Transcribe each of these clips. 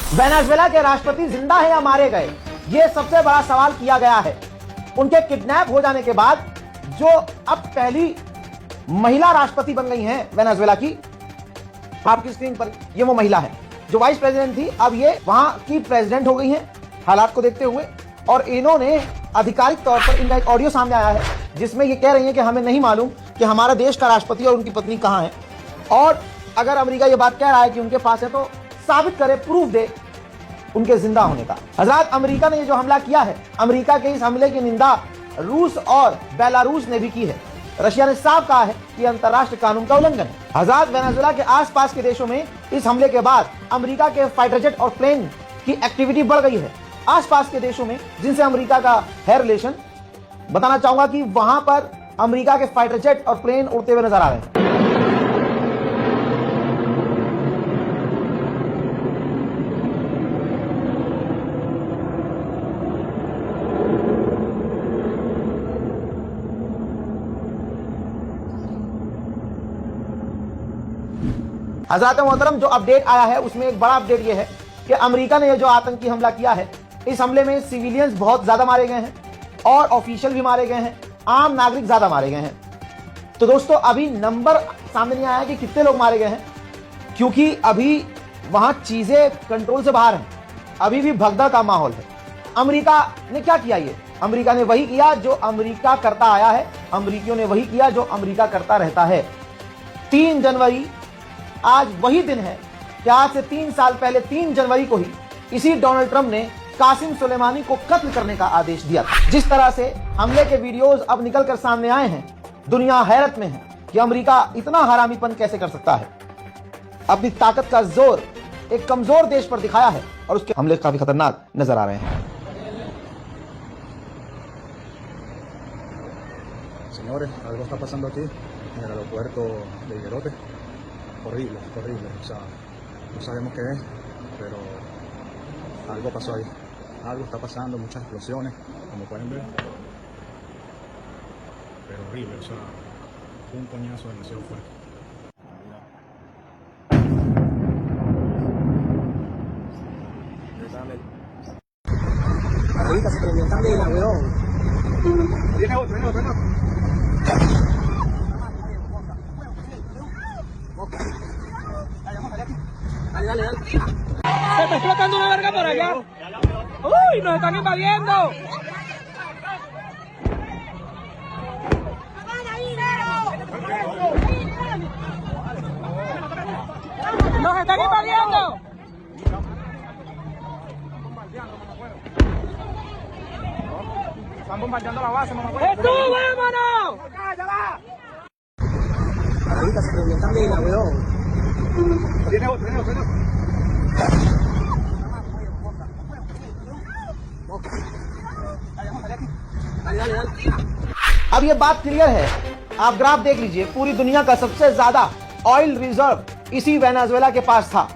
Venezuela के राष्ट्रपति जिंदा है या मारे गए, ये सबसे बड़ा सवाल किया गया है। उनके किडनैप हो जाने के बाद जो अब पहली महिला राष्ट्रपति बन गई हैं वेनेजुएला की, आपकी स्क्रीन पर ये वो महिला है जो वाइस प्रेसिडेंट थी, अब ये वहां की प्रेसिडेंट हो गई हैं हालात को देखते हुए। और इन्होंने आधिकारिक तौर पर, इनका एक ऑडियो सामने आया है जिसमें ये कह रही हैं कि हमें नहीं मालूम कि हमारा देश का राष्ट्रपति और उनकी पत्नी कहां है, और अगर अमेरिका ये बात कह रहा है कि उनके पास है तो साबित करे, प्रूफ दे उनके जिंदा होने का। हजरात, अमेरिका ने ये जो हमला किया है, अमेरिका के इस हमले की निंदा रूस और बेलारूस ने भी की है। रशिया ने साफ कहा है कि अंतर्राष्ट्रीय कानून का उल्लंघन है। हजरात, वेनेजुएला के आसपास के देशों में इस हमले के बाद अमेरिका के फाइटर जेट और प्लेन की एक्टिविटी बढ़ गई है। आसपास के देशों में जिनसे अमेरिका का है रिलेशन, बताना चाहूंगा कि वहां पर अमेरिका के फाइटर जेट और प्लेन उड़ते हुए नजर आ रहे हैं। हज़रात मोहतरम, जो अपडेट आया है उसमें एक बड़ा अपडेट यह है कि अमेरिका ने यह जो आतंकी हमला किया है, इस हमले में सिविलियंस बहुत ज्यादा मारे गए हैं और ऑफिशियल भी मारे गए हैं, आम नागरिक ज्यादा मारे गए हैं। तो दोस्तों, अभी नंबर सामने नहीं आया कि कितने लोग मारे गए हैं, क्योंकि अभी वहां चीजें कंट्रोल से बाहर हैं, अभी भी भगदड़ का माहौल है। अमेरिका ने क्या किया? ये अमेरिका ने वही किया जो अमेरिका करता आया है, अमेरिकियों ने वही किया जो अमेरिका करता रहता है। 3 जनवरी आज वही दिन है कि आज से 3 साल पहले 3 जनवरी को ही इसी डोनाल्ड ट्रंप ने कासिम सुलेमानी को कत्ल करने का आदेश दिया था। जिस तरह से हमले के वीडियोस अब निकलकर सामने आए हैं, दुनिया हैरत में है कि अमेरिका इतना हरामीपन कैसे कर सकता है। अपनी ताकत का जोर एक कमजोर देश पर दिखाया है और उसके हमले काफी खतरनाक नजर आ रहे हैं। Señores, algo está pasando aquí en el aeropuerto de Higuerote. Horrible, horrible. O sea, no sabemos qué es, pero algo pasó ahí. Algo está pasando, muchas explosiones, como pueden ver. Pero horrible, o sea, fue un coñazo demasiado fuerte. Ahorita se prendió candela, weón. Viene otro, viene otro, viene otro. Dale, dale, dale. ¡Se está explotando una verga por allá! ¡Uy! ¡Nos están invadiendo! ¡Nos están invadiendo! Están bombardeando la base, mamá. ¡Jesús, vámonos! Ahorita se prendió candela, weón. Viene otro, viene otro, viene otro. Dale, dale, dale. अब ये बात clear है, आप graph देख लीजिए, पूरी दुनिया का सबसे ज्यादा ऑयल रिजर्व इसी वेनेजुएला के पास था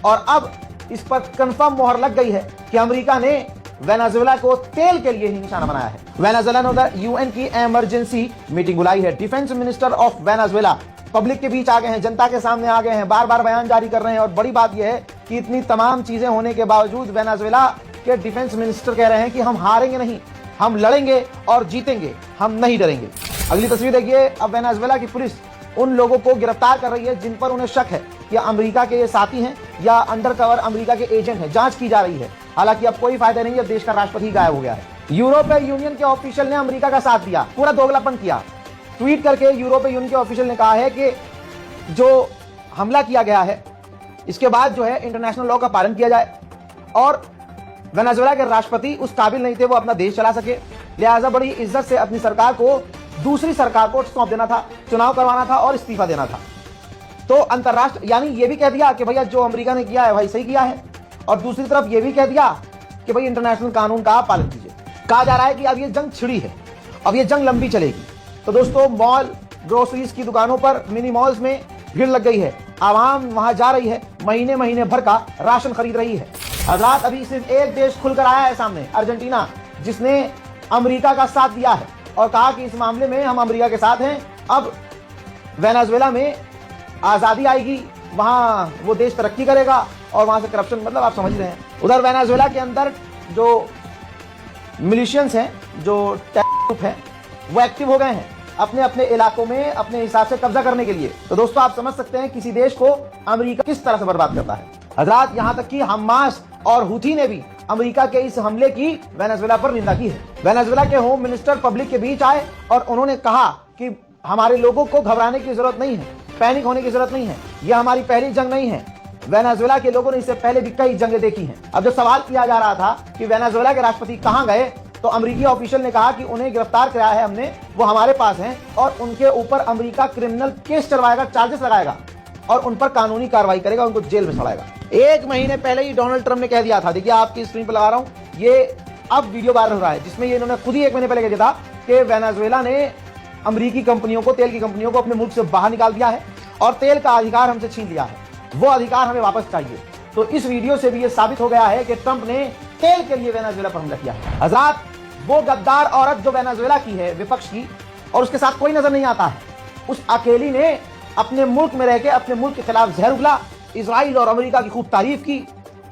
और अब इस पर कंफर्म मोहर लग गई है कि अमेरिका ने वेनेजुएला को तेल के लिए ही निशाना बनाया है। वेनेजुएला ने उधर यूएन की इमरजेंसी मीटिंग बुलाई है। Defence minister of Venezuela public के बीच आ गए हैं, जनता के सामने आ गए हैं, बार बार बयान जारी कर रहे हैं। और बड़ी बात यह है कि इतनी तमाम चीजें होने के बावजूद वेनेजुएला के डिफेंस मिनिस्टर कह रहे हैं कि हम हारेंगे नहीं, हम लड़ेंगे और जीतेंगे, हम नहीं डरेंगे। अगली तस्वीर देखिए, अब वेनेजुएला की पुलिस उन लोगों को गिरफ्तार कर रही है जिन पर उन्हें शक है कि अमेरिका के ये साथी हैं या अंडरकवर अमेरिका के एजेंट हैं। जांच की जा रही है। हालांकि अब कोई फायदा नहीं है, देश का राष्ट्रपति गायब हो गया है। यूरोपीय यूनियन के ऑफिशियल ने अमेरिका का साथ दिया, पूरा दोगलापन किया। ट्वीट करके यूरोपीय यूनियन के ऑफिशियल ने कहा है कि जो हमला किया गया है इसके बाद जो है इंटरनेशनल लॉ का पालन किया जाए और वेनेजुएला के राष्ट्रपति उस काबिल नहीं थे वो अपना देश चला सके, लिहाजा बड़ी इज्जत से अपनी सरकार को दूसरी सरकार को सौंप देना था, चुनाव करवाना था और इस्तीफा देना था। तो अंतरराष्ट्रीय यानी ये भी कह दिया कि भैया जो अमेरिका ने किया है भाई सही किया है, और दूसरी तरफ ये भी कह दिया कि भाई इंटरनेशनल कानून का पालन कीजिए। कहा जा रहा है कि अब ये जंग छिड़ी है, अब ये जंग लंबी चलेगी। तो दोस्तों, मॉल, ग्रोसरीज की दुकानों पर, मिनी मॉल्स में भीड़ लग गई है, आवाम वहां जा रही है, महीने महीने भर का राशन खरीद रही है। हजरात, अभी सिर्फ एक देश खुलकर आया है सामने, अर्जेंटीना, जिसने अमेरिका का साथ दिया है और कहा कि इस मामले में हम अमेरिका के साथ हैं। अब वेनेजुएला में आजादी आएगी, वहां वो देश तरक्की करेगा और वहां से करप्शन, मतलब आप समझ रहे हैं। उधर वेनेजुएला के अंदर जो मिलिशियंस हैं, जो ग्रुप हैं, वो एक्टिव हो गए हैं अपने अपने इलाकों में अपने हिसाब से कब्जा करने के लिए। तो दोस्तों आप समझ सकते हैं किसी देश को अमेरिका किस तरह से बर्बाद करता है। हजरात, यहां तक कि हमास और हुथी ने भी अमेरिका के इस हमले की वेनेजुएला पर निंदा की है। वेनेजुएला के होम मिनिस्टर पब्लिक के बीच आए और उन्होंने कहा कि हमारे लोगों को घबराने की जरूरत नहीं है, पैनिक होने की जरूरत नहीं है, यह हमारी पहली जंग नहीं है। वेनेजुएला के लोगों ने इससे पहले भी कई जंगें देखी हैं। अब जब सवाल किया जा रहा था कि वेनेजुएला के राष्ट्रपति कहां गए, तो अमेरिकी ऑफिशियल ने कहा कि उन्हें गिरफ्तार कराया है हमने, वो हमारे पास हैं और उनके ऊपर अमेरिका क्रिमिनल केस चलवाएगा, चार्जेस लगाएगा और उन पर कानूनी कार्रवाई करेगा, उनको जेल में सड़ाएगा। 1 महीने पहले ही डोनाल्ड ट्रंप ने कह दिया था, देखिए आपकी स्क्रीन पर लगा रहा हूं, ये अब वीडियो वायरल हो रहा है जिसमें ये इन्होंने खुद ही 1 महीने पहले कह दिया था कि वेनेजुएला ने अमेरिकी कंपनियों को, तेल की कंपनियों को अपने मुल्क से बाहर निकाल दिया है और तेल का अधिकार हमसे छीन लिया है, वो अधिकार हमें वापस चाहिए। तो इस वीडियो से भी ये साबित हो गया है कि ट्रंप ने तेल के लिए वेनेजुएला पर हमला किया है। हजरात, वो गद्दार औरत जो वेनेजुएला की है, विपक्ष की, और उसके साथ कोई नजर नहीं आता है, उस अकेली ने अपने मुल्क में रह के अपने मुल्क के खिलाफ जहर उगला, इजराइल और अमेरिका की खूब तारीफ की।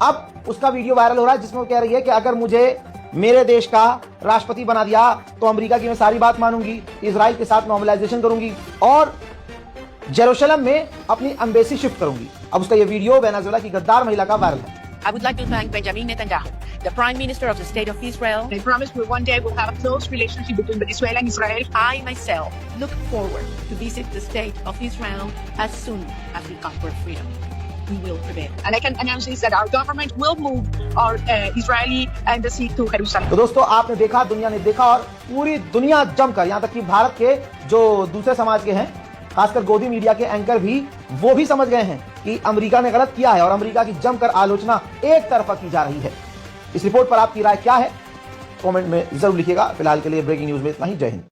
अब उसका वीडियो वायरल हो रहा है जिसमें वो कह रही है कि अगर मुझे मेरे देश का राष्ट्रपति बना दिया तो अमेरिका की मैं सारी बात मानूंगी, इजराइल के साथ नॉर्मलाइजेशन करूंगी और जेरूशलम में अपनी एम्बेसी शिफ्ट करूंगी। अब उसका ये वीडियो वेनेजुएला की गद्दार महिला का वायरल है। I would like to thank Benjamin Netanyahu, the Prime Minister of the State of Israel. They promised we one day will have a close relationship between Venezuela and Israel. I myself look forward to visit the State of Israel as soon as we conquer freedom. We will prevail. And I can announce this that our government will move our Israeli embassy to Jerusalem. तो दोस्तों आपने देखा, दुनिया ने देखा और पूरी दुनिया जमकर, यहाँ तक कि भारत के जो दूसरे समाज के हैं, खासकर गोदी मीडिया के एंकर भी, वो भी समझ गए हैं कि अमेरिका ने गलत किया है और अमेरिका की जमकर आलोचना एक तरफा की जा रही है। इस रिपोर्ट पर आपकी राय क्या है, कमेंट में जरूर लिखिएगा। फिलहाल के लिए ब्रेकिंग न्यूज में इतना ही। जय हिंद।